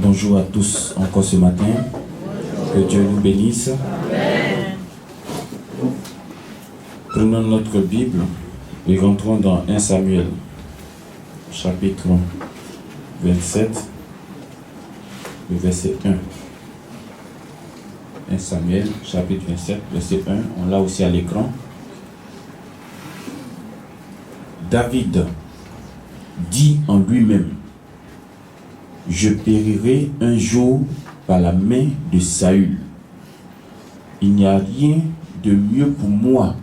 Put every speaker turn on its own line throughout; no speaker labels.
Bonjour à tous encore ce matin. Que Dieu nous bénisse.
Amen.
Prenons notre Bible et rentrons dans 1 Samuel, chapitre 27, le verset 1. 1 Samuel, chapitre 27, verset 1. On l'a aussi à l'écran. David dit en lui-même: je périrai un jour par la main de Saül. Il n'y a rien de mieux pour moi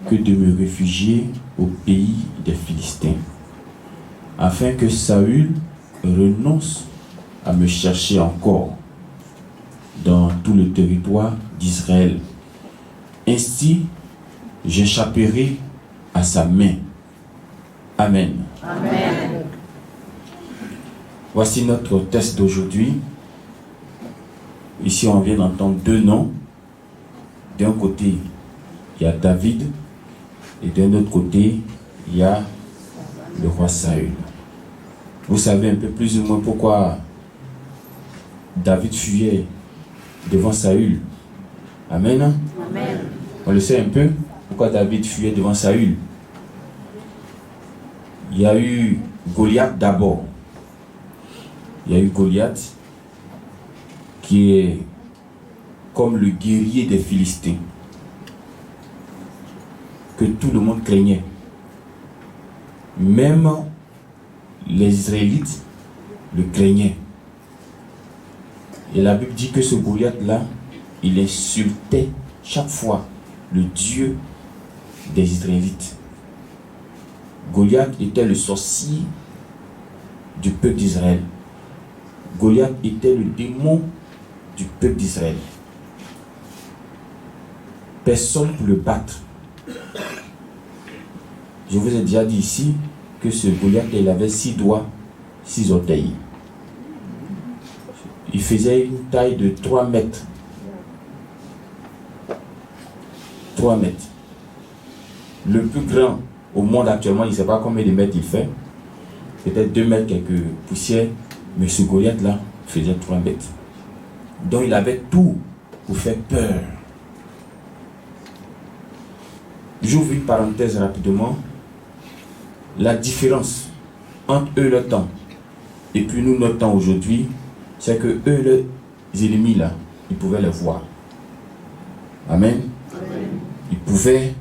que de me réfugier au pays des Philistins, afin que Saül renonce à me chercher encore dans tout le territoire d'Israël. Ainsi, j'échapperai à sa main. Amen.
Amen.
Voici notre texte d'aujourd'hui. Ici, on vient d'entendre deux noms. D'un côté, il y a David, et d'un autre côté, il y a le roi Saül. Vous savez un peu plus ou moins pourquoi David fuyait devant Saül. Amen.
Amen.
On le sait un peu pourquoi David fuyait devant Saül. Il y a eu Goliath d'abord. Il y a eu Goliath qui est comme le guerrier des Philistins, que tout le monde craignait. Même les Israélites le craignaient. Et la Bible dit que ce Goliath-là, il insultait chaque fois le Dieu des Israélites. Goliath était le sorcier du peuple d'Israël. Goliath était le démon du peuple d'Israël. Personne pour le battre. Je vous ai déjà dit ici que ce Goliath, il avait 6 doigts, 6 orteils. Il faisait une taille de 3 mètres. 3 mètres. Le plus grand au monde actuellement, il ne sait pas combien de mètres il fait. Peut-être 2 mètres quelques poussières. Mais ce Goliath-là faisait 3 mètres. Donc il avait tout pour faire peur. J'ouvre une parenthèse rapidement. La différence entre eux le temps et puis nous notre temps aujourd'hui, c'est que eux les ennemis là, ils pouvaient les voir. Amen.
Amen.
Ils pouvaient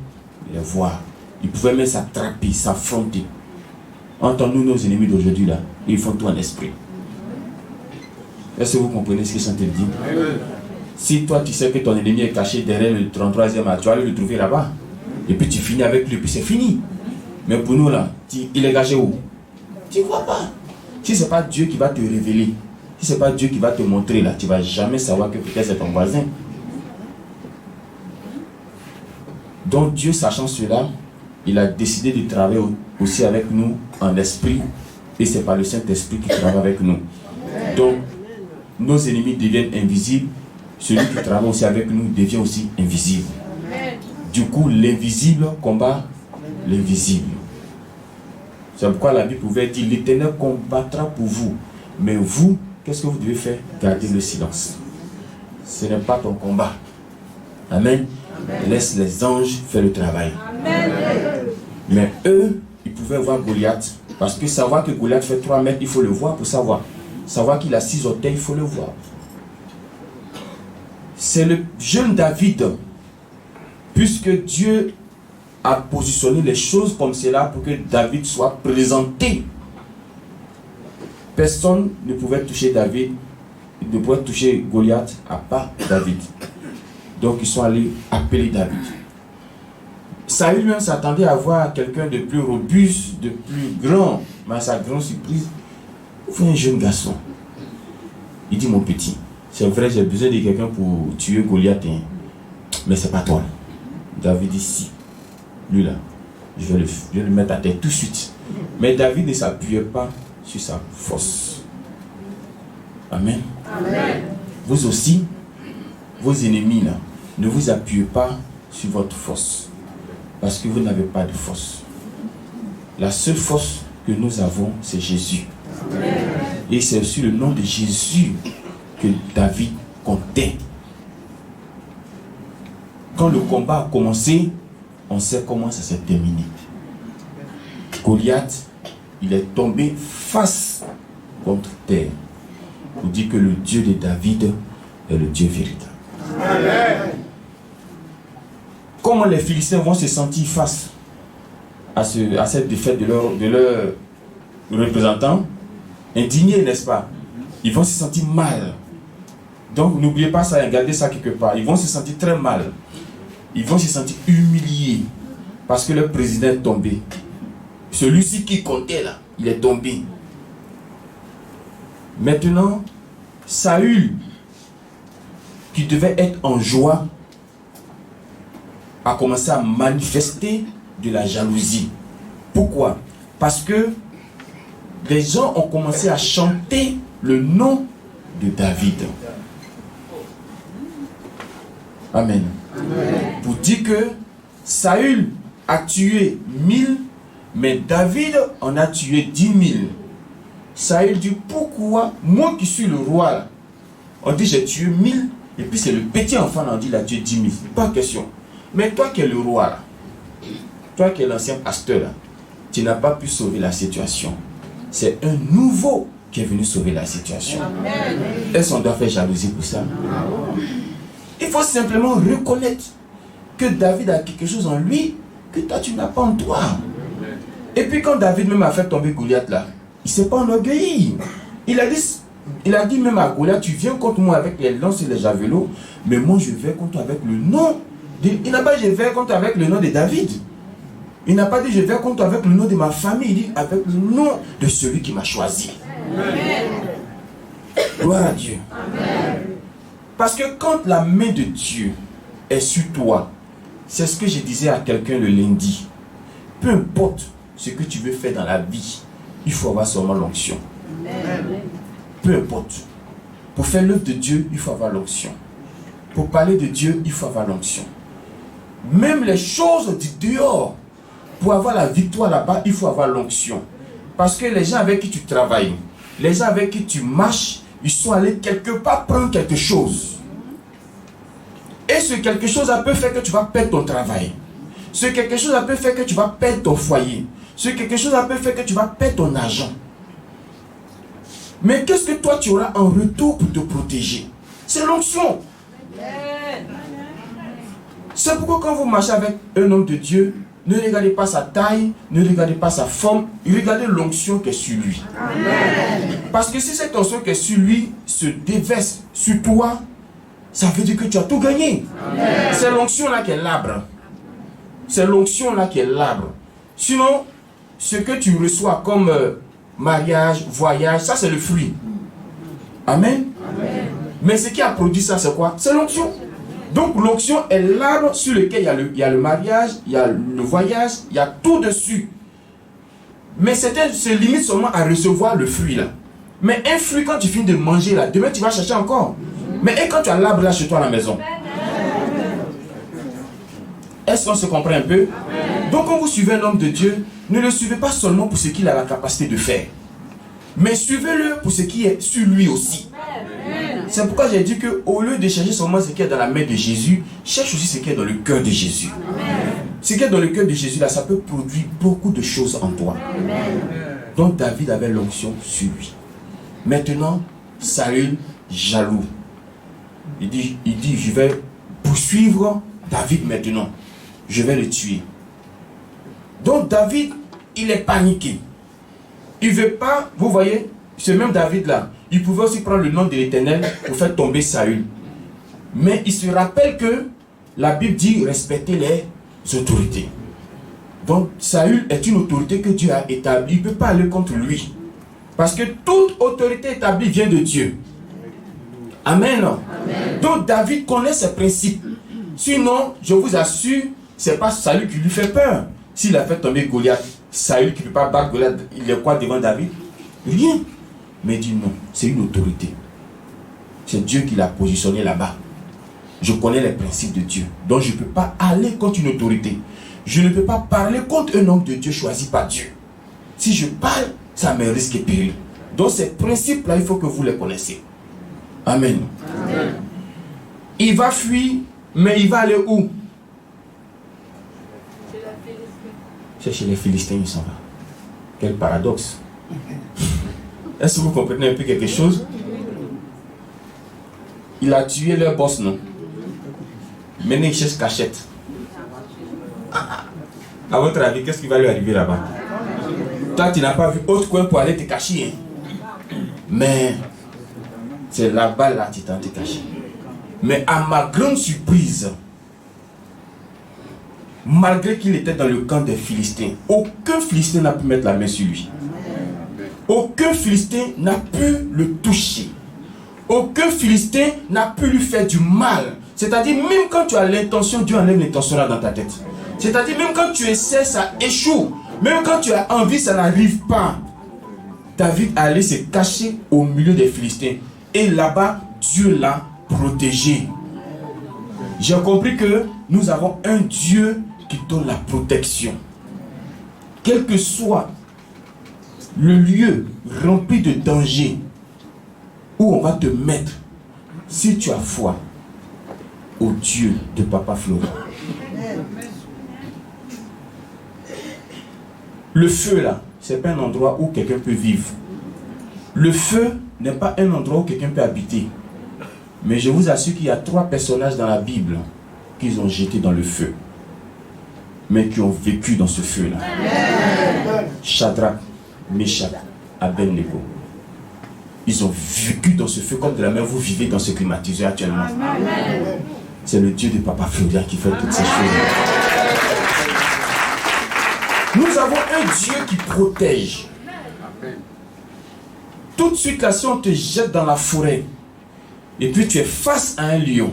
les voir. Ils pouvaient même s'attraper, s'affronter. Entre nous, nos ennemis d'aujourd'hui là, ils font tout en esprit. Est-ce que vous comprenez ce que Saint dit? Si toi tu sais que ton ennemi est caché derrière le 33e âge, tu vas aller le trouver là-bas. Et puis tu finis avec lui, puis c'est fini. Mais pour nous là, il est caché où? Tu ne vois pas. Si ce n'est pas Dieu qui va te révéler, si ce n'est pas Dieu qui va te montrer là, tu ne vas jamais savoir que peut-être c'est ton voisin. Donc Dieu, sachant cela, il a décidé de travailler aussi avec nous en esprit. Et c'est par le Saint-Esprit qui travaille avec nous. Donc, nos ennemis deviennent invisibles. Celui qui travaille aussi avec nous devient aussi invisible. Du coup, l'invisible combat l'invisible. C'est pourquoi la Bible pouvait dire: l'Éternel combattra pour vous. Mais vous, qu'est-ce que vous devez faire? Gardez le silence. Ce n'est pas ton combat. Amen. Amen. Laisse les anges faire le travail. Amen. Mais eux, ils pouvaient voir Goliath. Parce que savoir que Goliath fait 3 mètres, il faut le voir pour savoir. Savoir qu'il a 6 orteils, il faut le voir. C'est le jeune David, puisque Dieu a positionné les choses comme cela pour que David soit présenté. Personne ne pouvait toucher David, ne pouvait toucher Goliath à part David. Donc ils sont allés appeler David. Saül même s'attendait à voir quelqu'un de plus robuste, de plus grand. Mais à sa grande surprise, il faut un jeune garçon. Il dit: mon petit, c'est vrai, j'ai besoin de quelqu'un pour tuer Goliath, hein. Mais c'est pas toi. David dit: si. Lui là, je vais le mettre à terre tout de suite. Mais David ne s'appuyait pas sur sa force. Amen.
Amen.
Vous aussi, vos ennemis là, ne vous appuyez pas sur votre force. Parce que vous n'avez pas de force. La seule force que nous avons, c'est Jésus. Amen. Et c'est sur le nom de Jésus que David comptait. Quand le combat a commencé, on sait comment ça s'est terminé. Goliath, il est tombé face contre terre. On dit que le Dieu de David est le Dieu véritable. Amen. Comment les Philistins vont se sentir face à cette défaite de leur représentant? Indignés, n'est-ce pas? Ils vont se sentir mal. Donc n'oubliez pas ça, gardez ça quelque part. Ils vont se sentir très mal. Ils vont se sentir humiliés parce que leur président est tombé. Celui-ci qui comptait là, il est tombé. Maintenant, Saül, qui devait être en joie, a commencé à manifester de la jalousie. Pourquoi? Parce que les gens ont commencé à chanter le nom de David. Amen. Amen. Pour dire que Saül a tué 1000, mais David en a tué 10 000. Saül dit, pourquoi moi qui suis le roi là, on dit j'ai tué 1000, et puis c'est le petit enfant là, on dit il a tué 10 000. Pas question. Mais toi qui es le roi là, toi qui es l'ancien pasteur là, tu n'as pas pu sauver la situation. C'est un nouveau qui est venu sauver la situation. Est-ce qu'on doit faire jalousie pour ça? Il faut simplement reconnaître que David a quelque chose en lui que toi tu n'as pas en toi. Et puis quand David même a fait tomber Goliath là, il ne s'est pas enorgueilli. Il a dit même à Goliath, tu viens contre moi avec les lances et les javelots, mais moi je vais contre toi avec le nom. Il n'a pas dit je vais contre toi avec le nom de David. Il n'a pas dit je vais contre toi avec le nom de ma famille. Il dit avec le nom de celui qui m'a choisi. Amen. Gloire à Dieu. Amen. Parce que quand la main de Dieu est sur toi, c'est ce que je disais à quelqu'un le lundi. Peu importe ce que tu veux faire dans la vie, il faut avoir seulement l'onction. Peu importe. Pour faire l'œuvre de Dieu, il faut avoir l'onction. Pour parler de Dieu, il faut avoir l'onction. Même les choses du dehors, pour avoir la victoire là-bas, il faut avoir l'onction. Parce que les gens avec qui tu travailles, les gens avec qui tu marches, ils sont allés quelque part prendre quelque chose. Et ce quelque chose ça peut faire que tu vas perdre ton travail. Ce quelque chose ça peut faire que tu vas perdre ton foyer. Ce quelque chose ça peut faire que tu vas perdre ton argent. Mais qu'est-ce que toi tu auras en retour pour te protéger? C'est l'onction. C'est pourquoi quand vous marchez avec un homme de Dieu, ne regardez pas sa taille, ne regardez pas sa forme, regardez l'onction qui est sur lui. Amen. Parce que si cette onction qui est sur lui se déverse sur toi, ça veut dire que tu as tout gagné. Amen. C'est l'onction là qui est l'arbre. C'est l'onction là qui est l'arbre. Sinon, ce que tu reçois comme mariage, voyage, ça c'est le fruit. Amen. Amen. Mais ce qui a produit ça, c'est quoi? C'est l'onction. Donc l'onction est l'arbre sur lequel il y a le mariage, il y a le voyage, il y a tout dessus. Mais certains se limitent seulement à recevoir le fruit là. Mais un fruit, quand tu finis de manger là, demain tu vas chercher encore. Mais et quand tu as l'arbre là chez toi à la maison? Est-ce qu'on se comprend un peu? Donc quand vous suivez un homme de Dieu, ne le suivez pas seulement pour ce qu'il a la capacité de faire, mais suivez-le pour ce qui est sur lui aussi. C'est pourquoi j'ai dit qu'au lieu de chercher seulement ce qui est dans la main de Jésus, cherche aussi ce qui est dans le cœur de Jésus. Amen. Ce qui est dans le cœur de Jésus, là, ça peut produire beaucoup de choses en toi. Amen. Donc David avait l'onction sur lui. Maintenant, Saül, jaloux. Il dit, je vais poursuivre David maintenant. Je vais le tuer. Donc David, il est paniqué. Il ne veut pas, vous voyez, ce même David là, il pouvait aussi prendre le nom de l'Éternel pour faire tomber Saül. Mais il se rappelle que la Bible dit respecter les autorités. Donc Saül est une autorité que Dieu a établie. Il ne peut pas aller contre lui. Parce que toute autorité établie vient de Dieu. Amen. Amen. Donc David connaît ses principes. Sinon, je vous assure, ce n'est pas Saül qui lui fait peur. S'il a fait tomber Goliath, Saül qui ne peut pas battre Goliath, il est quoi devant David? Rien. Mais il dit non, c'est une autorité. C'est Dieu qui l'a positionné là-bas. Je connais les principes de Dieu. Donc je ne peux pas aller contre une autorité. Je ne peux pas parler contre un homme de Dieu choisi par Dieu. Si je parle, ça me risque et péril. Donc ces principes-là, il faut que vous les connaissiez. Amen.
Amen.
Il va fuir, mais il va aller où? C'est chez les Philistins, il s'en va. Quel paradoxe. Est-ce que vous comprenez un peu quelque chose? Il a tué leur boss, non? Maintenant il cherche cachette. À votre avis, qu'est-ce qui va lui arriver là-bas? Toi, tu n'as pas vu autre coin pour aller te cacher. Hein? Mais c'est là-bas, là, tu t'en te caché. Mais à ma grande surprise, malgré qu'il était dans le camp des Philistins, aucun Philistin n'a pu mettre la main sur lui. Aucun Philistin n'a pu le toucher. Aucun Philistin n'a pu lui faire du mal. C'est-à-dire, même quand tu as l'intention, Dieu enlève l'intention là dans ta tête. C'est-à-dire, même quand tu essaies, ça échoue. Même quand tu as envie, ça n'arrive pas. David allait se cacher au milieu des Philistins. Et là-bas, Dieu l'a protégé. J'ai compris que nous avons un Dieu qui donne la protection. Quel que soit le lieu rempli de danger où on va te mettre, si tu as foi au Dieu de Papa Florent. Le feu là, c'est pas un endroit où quelqu'un peut vivre. Le feu n'est pas un endroit où quelqu'un peut habiter. Mais je vous assure qu'il y a 3 personnages dans la Bible qu'ils ont jetés dans le feu, mais qui ont vécu dans ce feu-là. Shadrach, Meshach, Abednego. Ils ont vécu dans ce feu comme de la même vous vivez dans ce climatiseur actuellement. C'est le Dieu de Papa Florian qui fait toutes ces choses. Nous avons un Dieu qui protège. Tout de suite là, si on te jette dans la forêt, et puis tu es face à un lion.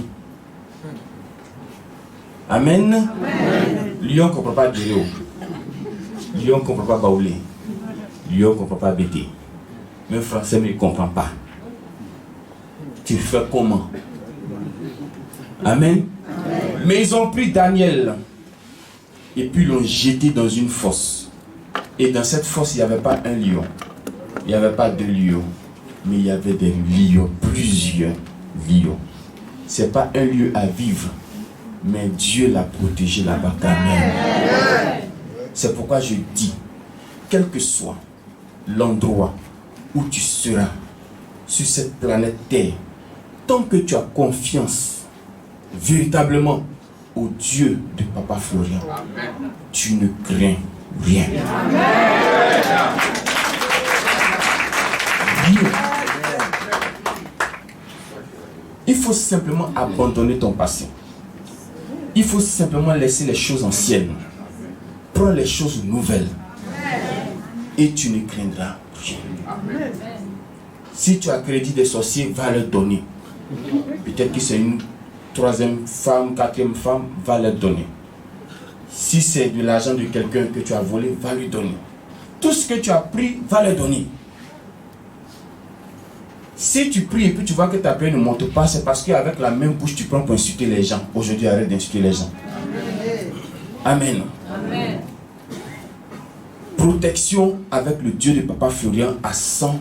Amen. Amen. Lion ne comprend pas Guéréo. Lion ne comprend pas Baoulé. Lion ne comprend pas Bété. Même français ne comprend pas. Tu fais comment? Amen. Amen. Mais ils ont pris Daniel et puis l'ont jeté dans une fosse. Et dans cette fosse, il n'y avait pas un lion. Il n'y avait pas 2 lions. Mais il y avait des lions, plusieurs lions. Ce n'est pas un lieu à vivre. Mais Dieu l'a protégé là-bas quand même. C'est pourquoi je dis, quel que soit l'endroit où tu seras sur cette planète Terre, tant que tu as confiance véritablement au Dieu de Papa Florian, tu ne crains rien. Rien. Il faut simplement abandonner ton passé. Il faut simplement laisser les choses anciennes. Prends les choses nouvelles. Et tu ne craindras rien. Si tu as crédit des sorciers, va leur donner. Peut-être que c'est une 3e femme, 4e femme, va leur donner. Si c'est de l'argent de quelqu'un que tu as volé, va lui donner. Tout ce que tu as pris, va leur donner. Si tu pries et puis tu vois que ta prière ne monte pas, c'est parce qu'avec la même bouche tu prends pour insulter les gens. Aujourd'hui, arrête d'insulter les gens. Amen. Amen. Protection avec le Dieu de Papa Florian à 100%.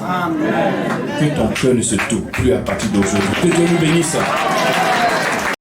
Amen. Que ton cœur ne se touche plus à partir d'aujourd'hui. Que Dieu nous bénisse.